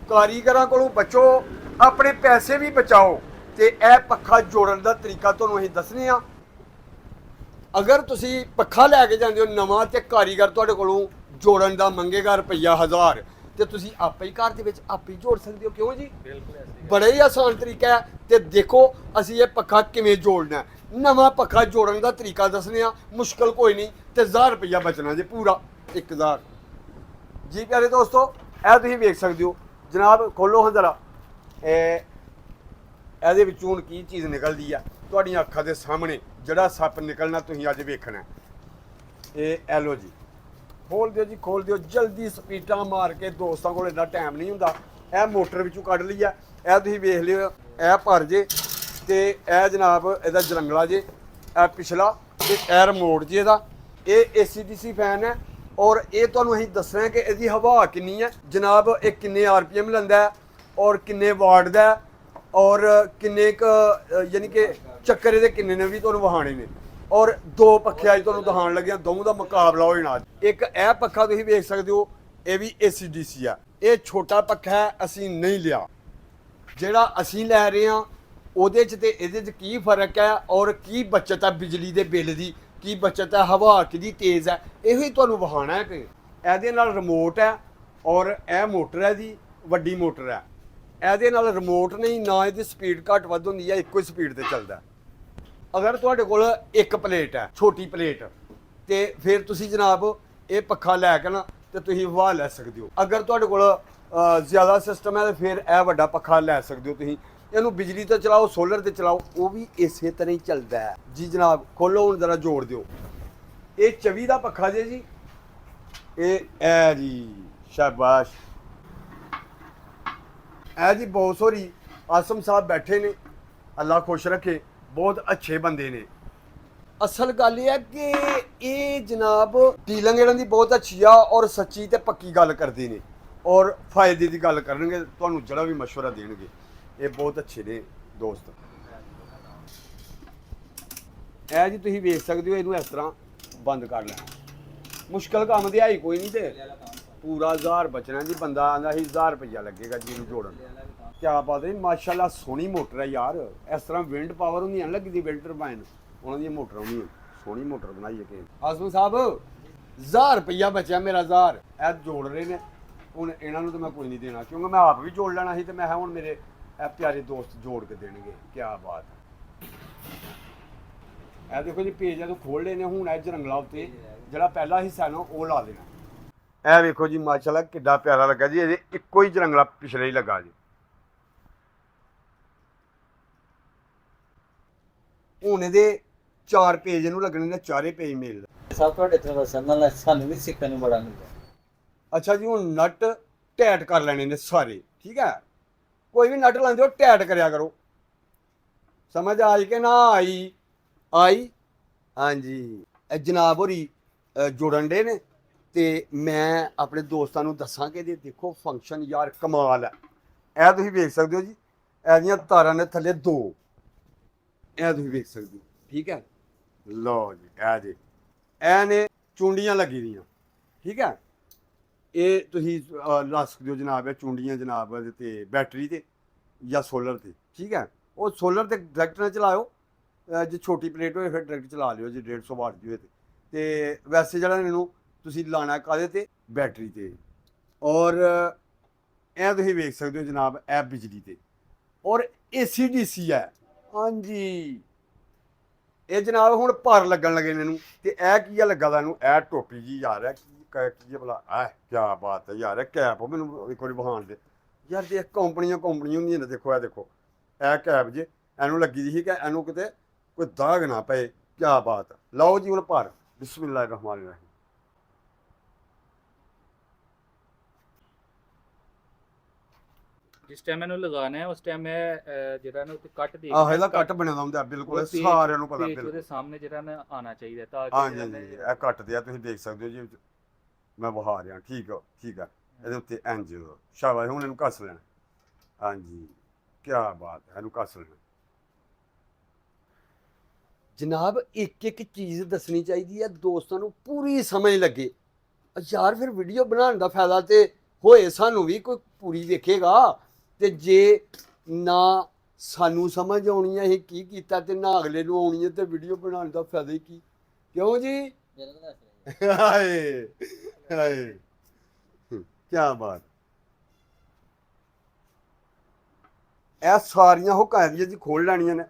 ਕਾਰੀਗਰਾਂ ਕੋਲੋਂ ਬਚੋ, ਆਪਣੇ ਪੈਸੇ ਵੀ ਬਚਾਓ। ਤੇ ਇਹ ਪੱਖਾ ਜੋੜਨ ਦਾ ਤਰੀਕਾ ਤੁਹਾਨੂੰ ਅਸੀਂ ਦੱਸਨੇ ਆ। ਅਗਰ ਤੁਸੀਂ ਪੱਖਾ ਲੈ ਕੇ ਜਾਂਦੇ ਹੋ ਨਵਾਂ ਤੇ ਕਾਰੀਗਰ ਤੁਹਾਡੇ ਕੋਲੋਂ ਜੋੜਨ ਦਾ ਮੰਗੇਗਾ ਰੁਪਈਆ 1000, ਤੇ ਤੁਸੀਂ ਆਪੇ ਹੀ ਘਰ ਦੇ ਵਿੱਚ ਆਪੇ ਹੀ ਜੋੜ ਸਕਦੇ ਹੋ। ਕਿਉਂ ਜੀ? ਬਿਲਕੁਲ ਬੜਾ ਹੀ ਆਸਾਨ ਤਰੀਕਾ ਹੈ। ਤੇ ਦੇਖੋ ਅਸੀਂ ਇਹ ਪੱਖਾ ਕਿਵੇਂ ਜੋੜਨਾ ਹੈ। ਨਵਾਂ ਪੱਖਾ ਜੋੜਨ ਦਾ ਤਰੀਕਾ ਦੱਸਨੇ ਆ, ਮੁਸ਼ਕਲ ਕੋਈ ਨਹੀਂ। ਤੇ 1000 ਰੁਪਈਆ ਬਚਣਾ ਜੇ ਪੂਰਾ 1000। ਜੀ ਪਿਆਰੇ ਦੋਸਤੋ, ਇਹ ਤੁਸੀਂ ਵੇਖ ਸਕਦੇ ਹੋ ਜਨਾਬ। ਖੋਲੋ ਹਾਂ ਜ਼ਰਾ, ਇਹਦੇ ਵਿੱਚੋਂ ਹੁਣ ਕੀ ਚੀਜ਼ ਨਿਕਲਦੀ ਆ ਤੁਹਾਡੀਆਂ ਅੱਖਾਂ ਦੇ ਸਾਹਮਣੇ। ਜਿਹੜਾ ਸੱਪ ਨਿਕਲਣਾ ਤੁਸੀਂ ਅੱਜ ਵੇਖਣਾ। ਇਹ ਐਲੋ ਜੀ, ਖੋਲ ਦਿਓ ਜੀ, ਖੋਲ ਦਿਓ ਜਲਦੀ, ਸਪੀਡਾਂ ਮਾਰ ਕੇ। ਦੋਸਤਾਂ ਕੋਲ ਇੰਨਾ ਟਾਈਮ ਨਹੀਂ ਹੁੰਦਾ। ਇਹ ਮੋਟਰ ਵਿੱਚੋਂ ਕੱਢ ਲਈ ਆ। ਇਹ ਤੁਸੀਂ ਵੇਖ ਲਿਓ, ਇਹ ਭਰ ਜੇ। ਤੇ ਇਹ ਜਨਾਬ ਇਹਦਾ ਜਰੰਗਲਾ ਜੇ, ਇਹ ਪਿਛਲਾ, ਤੇ ਇਹ ਰਿਮੋਟ ਜੀ ਇਹਦਾ। ਇਹ ACDC ਫੈਨ ਹੈ। ਔਰ ਇਹ ਤੁਹਾਨੂੰ ਅਸੀਂ ਦੱਸਣਾ ਕਿ ਇਹਦੀ ਹਵਾ ਕਿੰਨੀ ਹੈ ਜਨਾਬ। ਇਹ ਕਿੰਨੇ RPM ਲੈਂਦਾ ਹੈ, ਔਰ ਕਿੰਨੇ ਵਾਟ ਦਾ ਹੈ, ਔਰ ਕਿੰਨੇ ਯਾਨੀ ਕਿ ਚੱਕਰ ਇਹਦੇ ਕਿੰਨੇ ਨੇ ਵੀ ਤੁਹਾਨੂੰ ਵਹਾਣੇ ਨੇ। ਔਰ ਦੋ ਪੱਖੇ ਅੱਜ ਤੁਹਾਨੂੰ ਦਿਖਾਉਣ ਲੱਗਿਆ, ਦੋਵਾਂ ਦਾ ਮੁਕਾਬਲਾ ਹੋ ਜਾਣਾ। ਇੱਕ ਇਹ ਪੱਖਾ ਤੁਸੀਂ ਵੇਖ ਸਕਦੇ ਹੋ, ਇਹ ਵੀ ACDC ਆ। ਇਹ ਛੋਟਾ ਪੱਖਾ ਹੈ, ਅਸੀਂ ਨਹੀਂ ਲਿਆ। ਜਿਹੜਾ ਅਸੀਂ ਲੈ ਰਹੇ ਹਾਂ ਉਹਦੇ 'ਚ ਤੇ ਇਹਦੇ 'ਚ ਕੀ ਫਰਕ ਹੈ, ਔਰ ਕੀ ਬੱਚਤ ਹੈ ਬਿਜਲੀ ਦੇ ਬਿੱਲ ਦੀ, ਕੀ ਬੱਚਤ ਹੈ, ਹਵਾ ਕਿਹਦੀ ਤੇਜ਼ ਹੈ, ਇਹੋ ਹੀ ਤੁਹਾਨੂੰ ਵਹਾਣਾ ਹੈ। ਕਿ ਇਹਦੇ ਨਾਲ ਰਿਮੋਟ ਹੈ, ਔਰ ਇਹ ਮੋਟਰ ਹੈ ਜੀ, ਵੱਡੀ ਮੋਟਰ ਹੈ। ਇਹਦੇ ਨਾਲ ਰਿਮੋਟ ਨਹੀਂ, ਨਾ ਇਹਦੀ ਸਪੀਡ ਘੱਟ ਵੱਧ ਹੁੰਦੀ ਹੈ, ਇੱਕੋ ਹੀ ਸਪੀਡ ਤੇ ਚੱਲਦਾ। ਅਗਰ ਤੁਹਾਡੇ ਕੋਲ ਇੱਕ ਪਲੇਟ ਹੈ, ਛੋਟੀ ਪਲੇਟ, ਤੇ ਫਿਰ ਤੁਸੀਂ ਜਨਾਬ ਇਹ ਪੱਖਾ ਲੈ ਕੇ ਨਾ ਤੇ ਤੁਸੀਂ ਹਵਾ ਲੈ ਸਕਦੇ ਹੋ। ਅਗਰ ਤੁਹਾਡੇ ਕੋਲ ਜ਼ਿਆਦਾ ਸਿਸਟਮ ਹੈ ਤੇ ਫਿਰ ਇਹ ਵੱਡਾ ਪੱਖਾ ਲੈ ਸਕਦੇ ਹੋ ਤੁਸੀਂ। ਇਹਨੂੰ ਬਿਜਲੀ ਤੇ ਚਲਾਓ, ਸੋਲਰ ਤੇ ਚਲਾਓ, ਉਹ ਵੀ ਇਸੇ ਤਰ੍ਹਾਂ ਹੀ ਚੱਲਦਾ ਹੈ ਜੀ ਜਨਾਬ। ਖੋਲੋ ਹੁਣ ਜ਼ਰਾ, ਜੋੜ ਦਿਓ। ਇਹ 24 ਦਾ ਪੱਖਾ ਜੇ ਜੀ। ਇਹ ਜੀ, ਸ਼ਾਬਾਸ਼। ਇਹ ਜੀ ਬਹੁਤ ਸੋਰੀ ਆਸਮ ਸਾਹਿਬ ਬੈਠੇ ਨੇ, ਅੱਲਾ ਖੁਸ਼ ਰੱਖੇ, ਬਹੁਤ ਅੱਛੇ ਬੰਦੇ ਨੇ। ਅਸਲ ਗੱਲ ਇਹ ਹੈ ਕਿ ਇਹ ਜਨਾਬ ਡੀਲਿੰਗ ਇਹਨਾਂ ਦੀ ਬਹੁਤ ਅੱਛੀ ਆ, ਔਰ ਸੱਚੀ ਤੇ ਪੱਕੀ ਗੱਲ ਕਰਦੇ ਨੇ, ਔਰ ਫਾਇਦੇ ਦੀ ਗੱਲ ਕਰਨਗੇ, ਤੁਹਾਨੂੰ ਜਿਹੜਾ ਵੀ ਮਸ਼ਵਰਾ ਦੇਣਗੇ। ਇਹ ਬਹੁਤ ਅੱਛੇ ਨੇ ਦੋਸਤ। ਇਹ ਜੀ ਤੁਸੀਂ ਵੇਖ ਸਕਦੇ ਹੋ, ਇਹਨੂੰ ਇਸ ਤਰ੍ਹਾਂ ਬੰਦ ਕਰ ਲੈਣਾ। ਮੁਸ਼ਕਲ ਕੰਮ ਤੇ ਹੈ ਹੀ ਕੋਈ ਨਹੀਂ। ਤੇ ਪੂਰਾ 1000 ਬਚਣਾ ਜੀ। ਬੰਦਾ ਆਂਦਾ ਸੀ 1000 ਰੁਪਈਆ ਲੱਗੇਗਾ ਜੀ ਇਹਨੂੰ ਜੋੜਨ। ਕਿਆ ਬਾਤ ਹੈ, ਮਾਸ਼ਾਅੱਲਾ ਸੋਹਣੀ ਮੋਟਰ ਹੈ ਯਾਰ। ਇਸ ਤਰ੍ਹਾਂ ਵਿੰਡ ਪਾਵਰ ਹੁੰਦੀਆਂ ਲੱਗੀ ਦੀ ਵਿੰਡ ਟਰਬਾਈਨ, ਉਹਨਾਂ ਦੀਆਂ ਮੋਟਰਾਂ ਹੁੰਦੀਆਂ। ਸੋਹਣੀ ਮੋਟਰ ਬਣਾਈ ਹੈ ਕਿ ਆਸਮ ਸਾਹਿਬ। 1000 ਰੁਪਈਆ ਬਚਿਆ ਮੇਰਾ। 1000 ਇਹ ਜੋੜ ਰਹੇ ਨੇ। ਹੁਣ ਇਹਨਾਂ ਨੂੰ ਤਾਂ ਮੈਂ ਕੋਈ ਨਹੀਂ ਦੇਣਾ, ਕਿਉਂਕਿ ਮੈਂ ਆਪ ਵੀ ਜੋੜ ਲੈਣਾ ਸੀ। ਤੇ ਮੈਂ ਹੁਣ ਮੇਰੇ ਇਹ ਪਿਆਰੇ ਦੋਸਤ ਜੋੜ ਕੇ ਦੇਣਗੇ। ਕਿਆ ਬਾਤ ਹੈ। ਇਹ ਦੇਖੋ ਜੀ, ਪੇਜ ਜਦੋਂ ਖੋਲ ਲਏ ਨੇ, ਹੁਣ ਇਹ ਜਰੰਗਲਾ ਉੱਤੇ ਜਿਹੜਾ ਪਹਿਲਾ ਹਿੱਸਾ ਨਾ ਉਹ ਲਾ ਦੇਣਾ। ਇਹ ਵੇਖੋ ਜੀ, ਮਾਸ਼ਾਅੱਲਾ ਕਿੱਡਾ ਪਿਆਰਾ ਲੱਗਾ ਜੀ। ਇਹਦੇ ਇੱਕੋ ਹੀ ਜਰੰਗਲਾ ਪਿਛਲੇ ਹੀ ਲੱਗਾ ਜੀ। ਹੁਣ ਇਹਦੇ 4 ਪੇਜ ਇਹਨੂੰ ਲੱਗਣੇ ਨੇ, ਚਾਰੇ ਪੇਜ ਮੇਲ। ਸਭ ਤੁਹਾਡੇ ਤੋਂ ਦੱਸਣ ਨਾਲ ਸਾਨੂੰ ਵੀ ਸਿੱਖਣ ਨੂੰ ਬੜਾ ਮਿਲਦਾ। ਅੱਛਾ ਜੀ, ਹੁਣ ਨਟ ਟੈਟ ਕਰ ਲੈਣੇ ਨੇ ਸਾਰੇ, ਠੀਕ ਹੈ। ਕੋਈ ਵੀ ਨਟ ਲਾਉਂਦੇ ਹੋ ਟੈਟ ਕਰਿਆ ਕਰੋ। ਸਮਝ ਆਈ ਕਿ ਨਾ ਆਈ? ਆਈ? ਹਾਂਜੀ। ਇਹ ਜਨਾਬ ਹੋਰੀ ਜੋੜਨ ਡੇ ਨੇ, ਤੇ ਮੈਂ ਆਪਣੇ ਦੋਸਤਾਂ ਨੂੰ ਦੱਸਾਂ ਕਿ ਇਹਦੇ ਦੇਖੋ ਫੰਕਸ਼ਨ ਯਾਰ ਕਮਾਲ ਹੈ। ਇਹ ਤੁਸੀਂ ਵੇਖ ਸਕਦੇ ਹੋ ਜੀ, ਇਹਦੀਆਂ ਤਾਰਾਂ ਨੇ ਥੱਲੇ 2, ਇਹ ਤੁਸੀਂ ਵੇਖ ਸਕਦੇ ਹੋ, ਠੀਕ ਹੈ। ਲਓ ਜੀ, ਇਹ ਜੀ ਇਹ ਨੇ ਚੁੰਡੀਆਂ ਲੱਗੀ ਦੀਆਂ, ਠੀਕ ਹੈ। ਇਹ ਤੁਸੀਂ ਲਾ ਸਕਦੇ ਹੋ ਜਨਾਬ, ਇਹ ਚੁੰਡੀਆਂ ਜਨਾਬ ਇਹਦੇ ਤੇ ਬੈਟਰੀ ਤੇ ਜਾਂ ਸੋਲਰ ਤੇ, ਠੀਕ ਹੈ। ਉਹ ਸੋਲਰ ਤੇ ਡਾਇਰੈਕਟ ਨਾ ਚਲਾਓ, ਜੇ ਛੋਟੀ ਪਲੇਟ ਹੋਏ ਫਿਰ ਡਾਇਰੈਕਟ ਚਲਾ ਲਿਓ ਜੀ, 150 ਵਾਟ ਦੀ ਹੋਏ ਤੇ ਵੈਸੇ ਜਿਹੜਾ ਇਹਨੂੰ ਤੁਸੀਂ ਲਾਣਾ ਕਾਹਦੇ ਤੇ? ਬੈਟਰੀ ਤੇ। ਔਰ ਇਹ ਤੁਸੀਂ ਵੇਖ ਸਕਦੇ ਹੋ ਜਨਾਬ, ਇਹ ਬਿਜਲੀ ਤੇ, ਔਰ ACDC ਹੈ। ਹਾਂਜੀ, ਇਹ ਜਨਾਬ ਹੁਣ ਪਰ ਲੱਗਣ ਲੱਗੇ ਨੇ ਇਹਨੂੰ। ਤੇ ਇਹ ਕੀ ਆ ਲੱਗਾ ਦਾ ਇਹਨੂੰ? ਇਹ ਟੋਪੀ ਜੀ ਯਾਰ, ਕੀ ਭਲਾ? ਕਿਆ ਬਾਤ ਹੈ ਯਾਰ। ਇਹ ਕੈਪ ਮੈਨੂੰ ਇੱਕ ਵਾਰੀ ਵਹਾਣ ਦੇ ਯਾਰ। ਦੇਖ, ਕੰਪਨੀਆਂ ਹੁੰਦੀਆਂ ਨੇ। ਦੇਖੋ, ਇਹ ਦੇਖੋ, ਇਹ ਕੈਪ ਜੇ ਇਹਨੂੰ ਲੱਗੀ ਦੀ ਸੀ ਕਿ ਇਹਨੂੰ ਕਿਤੇ ਕੋਈ ਦਾਗ ਨਾ ਪਏ। ਕਿਆ ਬਾਤ। ਲਓ ਜੀ ਹੁਣ ਪਰ, ਬਿਸਮਿਲ੍ਲਾਹਿਰ ਰਹਿਮਾਨਿਰ ਰਹੀਮ। ਜਿਸ ਟਾਈਮ ਇਹਨੂੰ ਲਗਾਉਣਾ ਹੈ ਉਸ ਟਾਈਮ ਇਹ ਜਿਹੜਾ ਨਾ ਉੱਤੇ ਕੱਟ ਦੇ ਆਹ ਇਹਦਾ ਕੱਟ ਬਣਿਆ ਹੁੰਦਾ ਬਿਲਕੁਲ, ਸਾਰਿਆਂ ਨੂੰ ਪਤਾ ਬਿਲਕੁਲ। ਉਹਦੇ ਸਾਹਮਣੇ ਜਿਹੜਾ ਨਾ ਆਣਾ ਚਾਹੀਦਾ ਤਾਂ ਕਿ ਹਾਂਜੀ ਹਾਂਜੀ, ਇਹ ਕੱਟ ਦਿਆ ਤੁਸੀਂ ਦੇਖ ਸਕਦੇ ਹੋ ਜੀ। ਮੈਂ ਵਹਾ ਰਿਹਾ, ਠੀਕ ਆ, ਠੀਕ ਆ। ਇਹਦੇ ਉੱਤੇ ਇੰਜ ਸ਼ਾਬਾਸ਼। ਹੁਣ ਇਹਨੂੰ ਕੱਸ ਲੈਣਾ। ਹਾਂਜੀ, ਕਿਆ ਬਾਤ ਹੈ, ਇਹਨੂੰ ਕੱਸ ਲੈਣਾ ਜਨਾਬ। ਇੱਕ ਇੱਕ ਚੀਜ਼ ਦੱਸਣੀ ਚਾਹੀਦੀ ਹੈ ਦੋਸਤਾਂ ਨੂੰ, ਪੂਰੀ ਸਮਝ ਲੱਗੇ ਯਾਰ। ਫਿਰ ਵੀਡੀਓ ਬਣਾਉਣ ਦਾ ਫਾਇਦਾ ਤੇ ਹੋਏ ਸਾਨੂੰ ਵੀ ਕੋਈ ਪੂਰੀ ਵੇਖੇਗਾ ਤੇ ਜੇ ਨਾ ਸਾਨੂੰ ਸਮਝ ਆਉਣੀ ਹੈ ਇਹ ਕੀ ਕੀਤਾ ਤੇ ਨਾ ਅਗਲੇ ਨੂੰ ਆਉਣੀ ਹੈ ਤੇ ਵੀਡੀਓ ਬਣਾਉਣ ਦਾ ਫਾਇਦਾ ਹੀ ਕੀ ਕਿਉਂ ਜੀ ਜਲਦ ਦੱਸ ਰਿਹਾ ਹਾਏ ਹਾਏ ਕੀ ਬਾਤ ਇਹ ਸਾਰੀਆਂ ਹੁਕਾਇਆਂ ਜੀ ਖੋਲ ਲੈਣੀਆਂ ਨੇ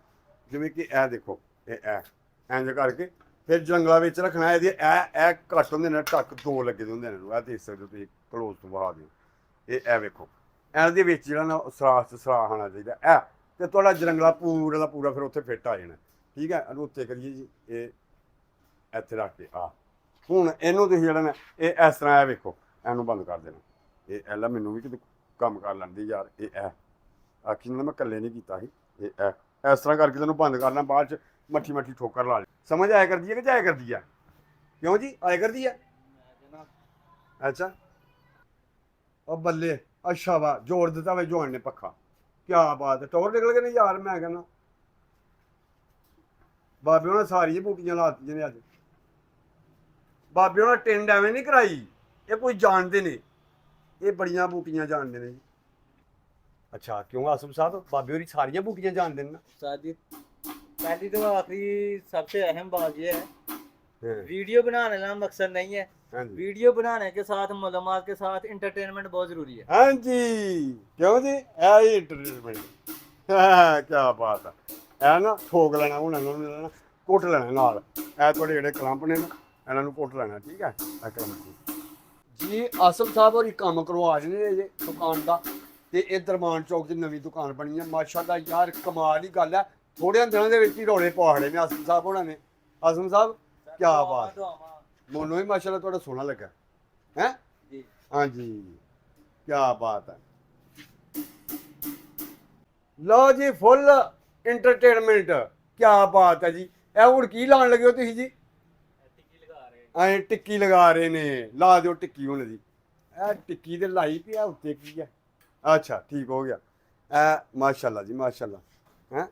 ਜਿਵੇਂ ਕਿ ਇਹ ਦੇਖੋ ਇਹ ਇੰਜ ਕਰਕੇ ਫਿਰ ਜੰਗਲਾਂ ਵਿੱਚ ਰੱਖਣਾ ਇਹਦੀ ਇਹ ਕੱਟ ਹੁੰਦੇ ਨੇ ਟੱਕ ਦੋ ਲੱਗੇ ਹੁੰਦੇ ਨੇ ਇਹ ਦੇਖ ਸਕਦੇ ਹੋ ਤੁਸੀਂ ਕਲੋਜ਼ ਤੋਂ ਬਾਹਰ ਦਿਓ ਇਹ ਵੇਖੋ ਇਹਦੇ ਵਿੱਚ ਜਿਹੜਾ ਨਾ ਸਰਾਖ ਆਉਣਾ ਚਾਹੀਦਾ ਇਹ ਤੇ ਤੁਹਾਡਾ ਜੰਗਲਾ ਪੂਰਾ ਦਾ ਪੂਰਾ ਫਿਰ ਉੱਥੇ ਫਿੱਟ ਆ ਜਾਣਾ ਠੀਕ ਹੈ ਇਹਨੂੰ ਉੱਤੇ ਕਰੀਏ ਜੀ ਇਹ ਇੱਥੇ ਰੱਖ ਕੇ ਹੁਣ ਇਹਨੂੰ ਤੁਸੀਂ ਜਿਹੜਾ ਨਾ ਇਹ ਇਸ ਤਰ੍ਹਾਂ ਇਹ ਵੇਖੋ ਇਹਨੂੰ ਬੰਦ ਕਰ ਦੇਣਾ ਇਹ ਐਲਾ ਮੈਨੂੰ ਵੀ ਕਿਤੇ ਕੰਮ ਕਰ ਲੈਂਦੀ ਯਾਰ ਇਹ ਆਖੀ ਨਾਲ ਮੈਂ ਇਕੱਲੇ ਨਹੀਂ ਕੀਤਾ ਸੀ ਇਹ ਇਸ ਤਰ੍ਹਾਂ ਕਰਕੇ ਤੈਨੂੰ ਬੰਦ ਕਰਨਾ ਬਾਅਦ ਚ ਮੱਠੀ ਠੋਕਰ ਲਾ ਲਈ ਸਮਝ ਆਇਆ ਕਰਦੀ ਹੈ ਕਿ ਜਾਇਆ ਕਰਦੀ ਹੈ ਕਿਉਂ ਜੀ ਆਇਆ ਕਰਦੀ ਹੈ ਅੱਛਾ ਉਹ ਬੱਲੇ ਅੱਛਾ ਵਾ ਜੋੜ ਦਿੱਤਾ ਵੇ ਜੋੜ ਨੇ ਪੱਖਾ ਕਿਆ ਬਾਤ ਹੈ ਟੌਰ ਨਿਕਲ ਗਏ ਨੇ ਯਾਰ ਮੈਂ ਕਹਿੰਦਾ ਬਾਬੇ ਉਹਨਾਂ ਸਾਰੀਆਂ ਬੂਟੀਆਂ ਲਾਤੀਆਂ ਨੇ ਅੱਜ ਬਾਬੇ ਉਹਨਾਂ ਟਿੰਡ ਐਵੇਂ ਨਹੀਂ ਕਰਾਈ ਇਹ ਕੋਈ ਜਾਣਦੇ ਨੇ ਇਹ ਬੜੀਆਂ ਬੂਟੀਆਂ ਜਾਣਦੇ ਨੇ ਜੀ ਅੱਛਾ ਕਿਉਂ ਆਸਮ ਸਾਹਿਬ ਬਾਬੇ ਹੋਰੀ ਸਾਰੀਆਂ ਬੂਟੀਆਂ ਜਾਣਦੇ ਨੇ ਨਾ शादी पहली तो आखिरी सबसे अहम बात यह है वीडियो बनाने का मकसद नहीं है वीडियो बनाने के साथ मालूमात के साथ इंटरटेनमेंट बहुत जरूरी है हाँ जी क्यों जी यही इंटरटेनमेंट क्या बात है ਇਹ ਨਾ ਠੋਕ ਲੈਣਾ ਉਹਨਾਂ ਨੂੰ ਕੁੱਟ ਲੈਣਾ ਨਾਲ ਇਹ ਤੁਹਾਡੇ ਜਿਹੜੇ ਕਲੰਪ ਨੇ ਨਾ ਇਹਨਾਂ ਨੂੰ ਕੁੱਟ ਲੈਣਾ ਠੀਕ ਹੈ ਇਹ ਕਲੰਪ ਜੀ ਆਸਮ ਸਾਹਿਬ ਹੋਰੀ ਕੰਮ ਕਰਵਾ ਰਹੇ ਨੇ ਜੇ ਦੁਕਾਨ ਦਾ ਤੇ ਇਹ ਦਰਬਾਨ ਚੌਕ 'ਚ ਨਵੀਂ ਦੁਕਾਨ ਬਣੀ ਹੈ ਮਾਸ਼ਾਅੱਲਾ ਯਾਰ ਕਮਾਲ ਹੀ ਗੱਲ ਹੈ ਥੋੜ੍ਹੇ ਦਿਨਾਂ ਦੇ ਵਿੱਚ ਹੀ ਰੌਲੇ ਪਾੜੇ ਨੇ ਆਸਮ ਸਾਹਿਬ ਹੋਣਾ ਨੇ ਆਸਮ ਸਾਹਿਬ ਕੀ ਬਾਤ ਮੈਨੂੰ ਵੀ ਮਾਸ਼ਾਅੱਲਾ ਤੁਹਾਡਾ ਸੋਹਣਾ ਲੱਗਾ ਹੈ जी ਹਾਂਜੀ ਕੀ ਬਾਤ ਹੈ ਲਓ ਜੀ ਫੁੱਲ ਇੰਟਰਟੇਨਮੈਂਟ ਕੀ ਬਾਤ ਹੈ ਜੀ ਇਹ ਹੁਣ ਕੀ ਲਾਉਣ ਲੱਗੇ ਹੋ ਤੁਸੀਂ ਜੀ ਐਂ ਟਿੱਕੀ ਲਗਾ ਰਹੇ ਨੇ ਲਾ ਦਿਓ ਟਿੱਕੀ ਹੁਣ ਜੀ ਇਹ ਟਿੱਕੀ ਤੇ ਲਾਈ ਪਿਆ ਉੱਤੇ ਕੀ ਹੈ ਅੱਛਾ ਠੀਕ ਹੋ ਗਿਆ ਇਹ ਮਾਸ਼ਾਅੱਲਾ ਜੀ ਮਾਸ਼ਾਅੱਲਾ ਹੈ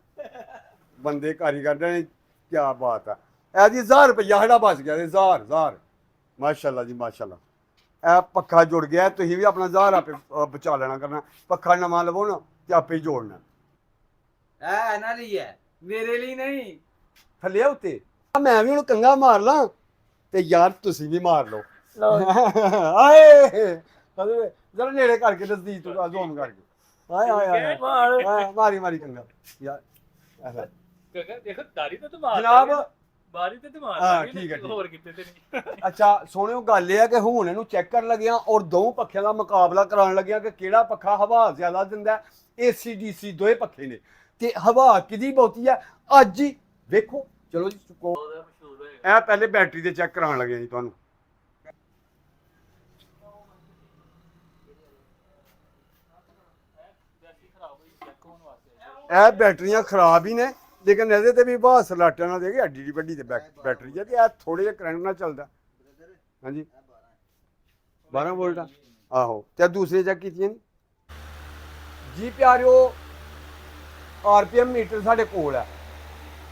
ਬੰਦੇ ਕਾਰੀਗਰ ਨੇ ਕੀ ਬਾਤ ਹੈ ਇਹ ਜੀ 1000 ਰੁਪਇਆ ਸਾਡਾ ਬਚ ਗਿਆ 1000 ਮਾਸ਼ਾਅੱਲਾ ਜੀ ਮਾਸ਼ਾਅੱਲਾ ਇਹ ਪੱਖਾ ਜੁੜ ਗਿਆ ਤੁਸੀਂ ਵੀ ਆਪਣਾ 1000 ਆਪੇ ਬਚਾ ਲੈਣਾ ਕਰਨਾ ਪੱਖਾ ਨਵਾਂ ਲਵੋ ਨਾ ਤੇ ਆਪੇ ਹੀ ਜੋੜਨਾ ना ली है मेरे लिए नहीं ਥੱਲੇ ਉੱਤੇ ਮੈਂ ਵੀ ਹੁਣ ਕੰਗਾ ਮਾਰ ਲਾਂ ਤੇ ਯਾਰ ਤੁਸੀਂ ਵੀ ਮਾਰ ਲਓ ਆਏ ਜਰਾ ਨੇੜੇ ਕਰਕੇ ਨਜ਼ਦੀਕ ਤੋਂ ਜ਼ੂਮ ਕਰਕੇ ਆਏ ਮਾਰੀ ਕੰਗਾ ਯਾਰ ਦੇਖੋ ਦਾੜੀ ਤਾਂ ਮਾਰ ਜਨਾਬ ਬਾਰੀ ਤੇ ਮਾਰ ਹਾਂ ਠੀਕ ਹੈ ਹੋਰ ਕਿਤੇ ਤੇ ਨਹੀਂ ਅੱਛਾ ਸੋਹਣਿਓ ਗੱਲ ਇਹ ਆ ਕਿ ਹੁਣ ਇਹਨੂੰ ਚੈੱਕ ਕਰਨ ਲੱਗਿਆ ਔਰ ਦੋ ਪੱਖਿਆਂ ਦਾ ਮੁਕਾਬਲਾ ਕਰਾਉਣ ਲੱਗਿਆ ਕਿ ਕਿਹੜਾ ਪੱਖਾ ਹਵਾ ਜ਼ਿਆਦਾ ਦਿੰਦਾ ਏਸੀ ਡੀਸੀ ਦੋਏ ਪੱਖੇ ਨੇ ਤੇ ਹਵਾ ਕਿਹਦੀ ਬਹੁਤੀ ਆ ਅੱਜ ਹੀ ਵੇਖੋ ਚਲੋ ਜੀ ਚੁੱਕੋ ਇਹ ਪਹਿਲੇ ਬੈਟਰੀ ਦੇ ਚੈੱਕ ਕਰਾਉਣ ਲੱਗੇ ਜੀ ਤੁਹਾਨੂੰ ਇਹ ਬੈਟਰੀਆਂ ਖਰਾਬ ਹੀ ਨੇ ਲੇਕਿਨ ਇਹਦੇ ਤੇ ਵੀ ਬਾਹਰ ਸਲਾਟਾਂ ਨਾਲ ਦੇਖੀ ਐਡੀ ਵੱਡੀ ਤੇ ਬੈਟਰੀ ਹੈ ਤੇ ਇਹ ਥੋੜੇ ਜਿਹਾ ਕਰੰਟ ਨਾਲ ਚੱਲਦਾ ਹਾਂਜੀ 12 ਵੋਲਟ ਆ ਆਹੋ ਤੇ ਦੂਸਰੇ ਚੈੱਕ ਕੀਤੀਆਂ ਜੀ ਪਿਆਰਿਓ ਆਰਪੀਐਮ ਮੀਟਰ ਸਾਡੇ ਕੋਲ ਹੈ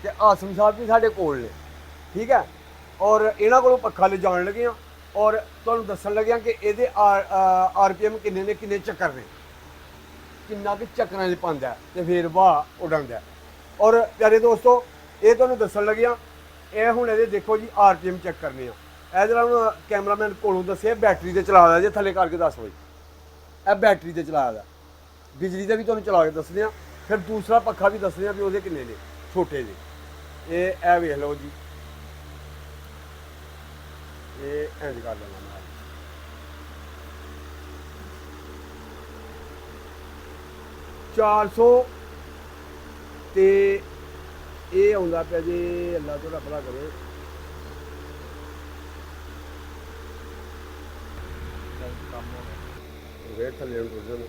ਤੇ ਆਸਮ ਸਾਹਿਬ ਵੀ ਸਾਡੇ ਕੋਲ ਨੇ ਠੀਕ ਹੈ ਔਰ ਇਹਨਾਂ ਕੋਲੋਂ ਪੱਖਾ ਲਿਜਾਣ ਲੱਗੇ ਆ ਔਰ ਤੁਹਾਨੂੰ ਦੱਸਣ ਲੱਗਿਆ ਕਿ ਇਹਦੇ ਆਰਪੀਐਮ ਕਿੰਨੇ ਨੇ ਕਿੰਨੇ ਚੱਕਰ ਨੇ ਕਿੰਨਾ ਕਿ ਚੱਕਰਾਂ 'ਚ ਪਾਉਂਦਾ ਤੇ ਫਿਰ ਵਾਹ ਉਡਾਉਂਦਾ ਔਰ ਪਿਆਰੇ ਦੋਸਤੋ ਇਹ ਤੁਹਾਨੂੰ ਦੱਸਣ ਲੱਗਿਆ ਇਹ ਹੁਣ ਇਹਦੇ ਦੇਖੋ ਜੀ ਆਰਪੀਐਮ ਚੈੱਕ ਕਰਨੇ ਆ ਇਹ ਜਿਹੜਾ ਹੁਣ ਕੈਮਰਾਮੈਨ ਕੋਲੋਂ ਦੱਸਿਆ ਬੈਟਰੀ ਤੇ ਚਲਾਉਂਦਾ ਜੇ ਥੱਲੇ ਕਰਕੇ ਦੱਸ ਬਈ ਇਹ ਬੈਟਰੀ ਤੇ ਚਲਾਉਂਦਾ ਬਿਜਲੀ ਤੇ ਵੀ ਤੁਹਾਨੂੰ ਚਲਾ ਕੇ ਦੱਸਦੇ ਆ ਫਿਰ ਦੂਸਰਾ ਪੱਖਾ ਵੀ ਦੱਸਦੇ ਆ ਵੀ ਉਹਦੇ ਕਿੰਨੇ ਨੇ ਛੋਟੇ ਜਿਹੇ ਇਹ ਵੇਖ ਲਓ ਜੀ ਇਹ ਇੰਜ ਕਰ ਲੈਣਾ ਨਾਲ 400 ਤੇ ਇਹ ਆਉਂਦਾ ਪਿਆ ਜੀ ਅੱਲਾ ਤੁਹਾਡਾ ਭਲਾ ਕਰੇ ਵੇਖ ਥੱਲੇ ਉੱਤੇ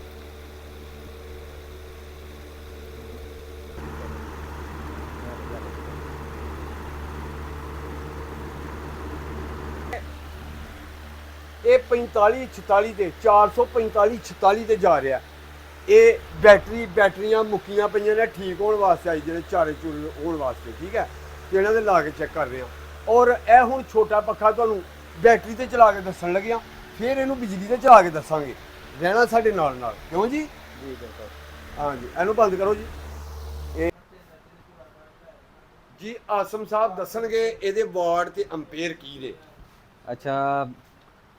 ਇਹ 45 46 ਤੇ 445 46 ਤੇ ਜਾ ਰਿਹਾ ਇਹ ਬੈਟਰੀਆਂ ਮੁੱਕੀਆਂ ਪਈਆਂ ਨੇ ਠੀਕ ਹੋਣ ਵਾਸਤੇ ਆਈ ਜਿਹੜੇ ਚਾਰੇ ਚੂਰੇ ਹੋਣ ਵਾਸਤੇ ਠੀਕ ਹੈ ਤੇ ਇਹਨਾਂ ਦੇ ਲਾ ਕੇ ਚੈੱਕ ਕਰ ਰਹੇ ਆ ਔਰ ਇਹ ਹੁਣ ਛੋਟਾ ਪੱਖਾ ਤੁਹਾਨੂੰ ਬੈਟਰੀ ਤੇ ਚਲਾ ਕੇ ਦੱਸਣ ਲੱਗਿਆ ਫਿਰ ਇਹਨੂੰ ਬਿਜਲੀ ਤੇ ਚਲਾ ਕੇ ਦੱਸਾਂਗੇ ਰਹਿਣਾ ਸਾਡੇ ਨਾਲ ਨਾਲ, ਕਿਉਂ ਜੀ? ਜੀ ਬਿਲਕੁਲ। ਹਾਂਜੀ, ਇਹਨੂੰ ਬੰਦ ਕਰੋ ਜੀ। ਇਹ ਜੀ ਆਸਮ ਸਾਹਿਬ ਦੱਸਣਗੇ ਇਹਦੇ ਵਾਟ ਤੇ ਐਂਪੀਅਰ ਕੀ ਨੇ। अच्छा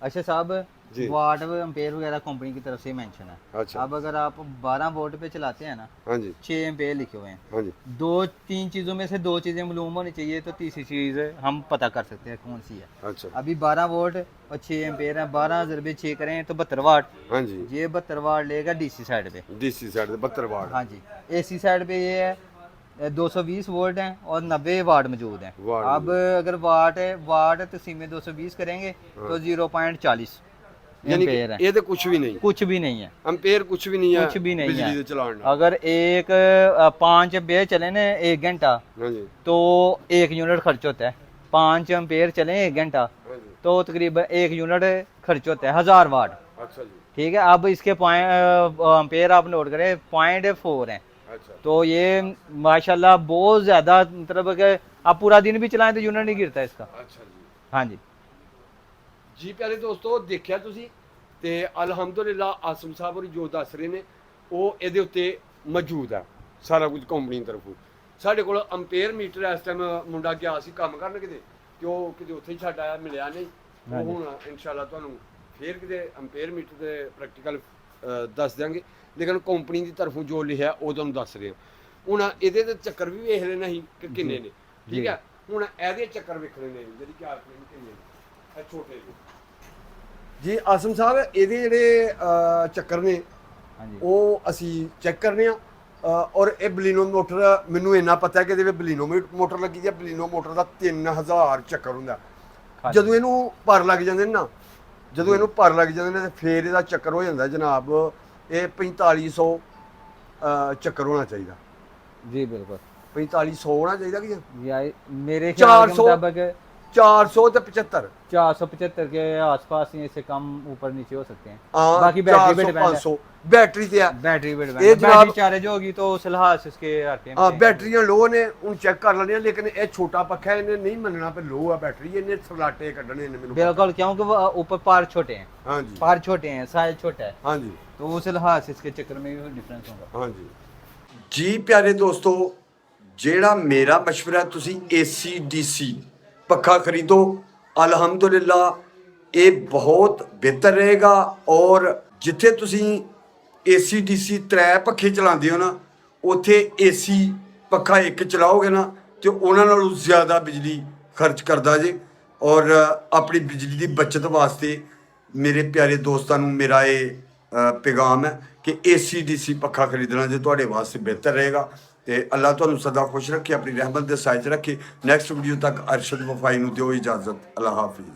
अच्छा साहब, जी। वाट एम्पेयर वगैरह कंपनी की तरफ से मेंशन है। अच्छा। अब अगर आप 12 वोल्ट पे चलाते हैं ना, हाँ जी 6 एम्पेयर लिखे हुए हैं। हाँ जी दो तीन चीज़ों में से 2 चीज़ें मालूम होनी चाहिए, तो तीसरी चीज़ हम पता कर सकते हैं कौन सी है। अच्छा अभी 12 वोल्ट और 6 एम्पेयर है, 12 ज़रबे 6 करें तो 72 वाट। हाँ जी ये 72 वाट लेगा डीसी साइड पे। डीसी साइड 72 वाट। हाँ जी। एसी साइड पे ये है 220 वोल्ट हैं और 90 वाट मौजूद हैं। वाट अब अगर वाट है, वाट तकसीम में 220 करेंगे तो 0.40 यानी एम्पेयर है। ये तो कुछ भी नहीं, कुछ भी नहीं है, एम्पेयर कुछ भी नहीं है, कुछ भी नहीं बिजली है। दे चलाने नाल। अगर एक 5 एम्पेयर चले ना 1 घंटा, हाँ जी तो 1 यूनिट खर्च होता है। 5 एम्पेयर चले 1 घंटा, हाँ जी तो तकरीबन 1 यूनिट खर्च होता है 1000 वाट। अच्छा जी ठीक है। अब इसके एम्पेयर आप नोट करें 0.4 हैं। अच्छा तो ये माशाल्लाह बहुत ज़्यादा, मतलब कि आप पूरा दिन भी चलाएं तो यूनिट नहीं गिरता इसका। अच्छा जी हाँ जी ਜੀ ਪਿਆਰੇ ਦੋਸਤੋ, ਦੇਖਿਆ ਤੁਸੀਂ ਤੇ ਅਲਹਮਦੁਲਿਲਾ ਆਸਮ ਸਾਹਿਬ ਹੋਰੀ ਜੋ ਦੱਸ ਰਹੇ ਨੇ ਉਹ ਇਹਦੇ ਉੱਤੇ ਮੌਜੂਦ ਹੈ ਸਾਰਾ ਕੁਝ ਕੰਪਨੀ ਦੀ ਤਰਫੋਂ। ਸਾਡੇ ਕੋਲ ਐਂਪੀਅਰ ਮੀਟਰ ਇਸ ਟਾਈਮ ਮੁੰਡਾ ਗਿਆ ਸੀ ਕੰਮ ਕਰਨ ਕਿਤੇ, ਤੇ ਉਹ ਕਿਤੇ ਉੱਥੇ ਹੀ ਛੱਡ ਆਇਆ, ਮਿਲਿਆ ਨਹੀਂ। ਉਹ ਹੁਣ ਇਨਸ਼ਾਅੱਲਾ ਤੁਹਾਨੂੰ ਫੇਰ ਕਿਤੇ ਐਂਪੀਅਰ ਮੀਟਰ ਦੇ ਪ੍ਰੈਕਟੀਕਲ ਦੱਸ ਦਿਆਂਗੇ, ਲੇਕਿਨ ਕੰਪਨੀ ਦੀ ਤਰਫੋਂ ਜੋ ਲਿਖਿਆ ਉਹ ਤੁਹਾਨੂੰ ਦੱਸ ਰਹੇ ਹਾਂ। ਹੁਣ ਇਹਦੇ ਤੇ ਚੱਕਰ ਵੀ ਵੇਖ ਲੈਣਾ ਸੀ ਕਿ ਕਿੰਨੇ ਨੇ, ਠੀਕ ਹੈ। ਹੁਣ ਇਹਦੇ ਚੱਕਰ ਵੇਖਣੇ ਨੇ ਜਿਹੜੀ ਕਿ ਆਰਪੀਐਮ ਕਿੰਨੇ ਨੇ, ਇਹ ਛੋਟੇ ਨੇ ਜੀ। ਆਸਮ ਸਾਹਿਬ ਇਹਦੇ ਜਿਹੜੇ ਚੱਕਰ ਨੇ हाँ जी ਉਹ ਅਸੀਂ ਚੈੱਕ ਕਰਨੇ ਆ, ਔਰ ਇਹ ਬਲੀਨੋ ਮੋਟਰ ਮੈਨੂੰ ਇੰਨਾ ਪਤਾ ਹੈ ਕਿ ਇਹਦੇ ਵਿੱਚ ਬਲੀਨੋ ਮੋਟਰ ਲੱਗੀ ਹੈ। ਬਲੀਨੋ ਮੋਟਰ ਦਾ 3000 ਚੱਕਰ ਹੁੰਦਾ। ਜਦੋਂ ਇਹਨੂੰ ਪਰ ਲੱਗ ਜਾਂਦੇ ਨੇ ਨਾ, ਜਦੋਂ ਇਹਨੂੰ ਪਰ ਲੱਗ ਜਾਂਦੇ ਨੇ ਤੇ ਫੇਰ ਇਹਦਾ ਚੱਕਰ ਹੋ ਜਾਂਦਾ ਜਨਾਬ, ਇਹ 4500 ਚੱਕਰ ਹੋਣਾ ਚਾਹੀਦਾ। जी बिल्कुल। 4500 होना चाहिए कि या मेरे ख्याल के 400 मुताबिक 400 ਤੇ 75 475 के आसपास ही, इससे कम ऊपर नीचे हो सकते हैं। हाँ, बाकी बैटरी पे 400 डिपेंड है। 500 बैटरी ਤੇ ਆ। बैटरी पे ये डिपेंड है। जनाब- बैटरी चार्ज होगी तो उस लिहाज से इसके आरपीएम ਹਾਂ ਬੈਟਰੀਆਂ ਲੋ ਨੇ, ਹੁਣ ਚੈੱਕ ਕਰ ਲੈਣੇ ਆ, ਲੇਕਿਨ ਇਹ ਛੋਟਾ ਪੱਖਾ ਹੈ, ਇਹਨੇ ਨਹੀਂ ਮੰਨਣਾ ਪਏ ਲੋ ਆ बैटरी, ਇਹਨੇ ਸਲਾਟੇ ਕੱਢਣੇ ਨੇ ਮੈਨੂੰ। बिल्कुल, क्योंकि वो ऊपर पार छोटे हैं, ਹਾਂਜੀ पार छोटे हैं, साइज छोटा है, ਹਾਂਜੀ तो उस लिहाज से इसके चक्कर में भी डिफरेंस होगा। ਹਾਂਜੀ ਜੀ ਪਿਆਰੇ ਦੋਸਤੋ, ਜਿਹੜਾ ਮੇਰਾ ਮਸ਼ਵਰਾ, ਤੁਸੀਂ AC DC ਪੱਖਾ ਖਰੀਦੋ। ਅਲਹਮਦੁਲਿਲਾ ਇਹ ਬਹੁਤ ਬਿਹਤਰ ਰਹੇਗਾ। ਔਰ ਜਿੱਥੇ ਤੁਸੀਂ AC DC 3 ਪੱਖੇ ਚਲਾਉਂਦੇ ਹੋ ਨਾ, ਉੱਥੇ AC ਪੱਖਾ ਇੱਕ ਚਲਾਓਗੇ ਨਾ ਤੇ ਉਹਨਾਂ ਨਾਲੋਂ ਜ਼ਿਆਦਾ ਬਿਜਲੀ ਖਰਚ ਕਰਦਾ ਜੇ। ਔਰ ਆਪਣੀ ਬਿਜਲੀ ਦੀ ਬਚਤ ਵਾਸਤੇ ਮੇਰੇ ਪਿਆਰੇ ਦੋਸਤਾਂ ਨੂੰ ਮੇਰਾ ਇਹ ਪੈਗਾਮ ਹੈ ਕਿ AC DC ਪੱਖਾ ਖਰੀਦਣਾ ਜੇ ਤੁਹਾਡੇ ਵਾਸਤੇ ਬਿਹਤਰ ਰਹੇਗਾ। ਤੇ ਅੱਲਾ ਤੁਹਾਨੂੰ ਸਦਾ ਖੁਸ਼ ਰੱਖੇ, ਆਪਣੀ ਰਹਿਮਤ ਦੇ ਸਾਇਜ ਰੱਖੇ। ਨੈਕਸਟ ਵੀਡੀਓ ਤੱਕ ਅਰਸ਼ਦ ਵਫਾਈ ਨੂੰ ਦਿਓ ਇਜਾਜ਼ਤ। ਅੱਲਾ ਹਾਫਿਜ਼।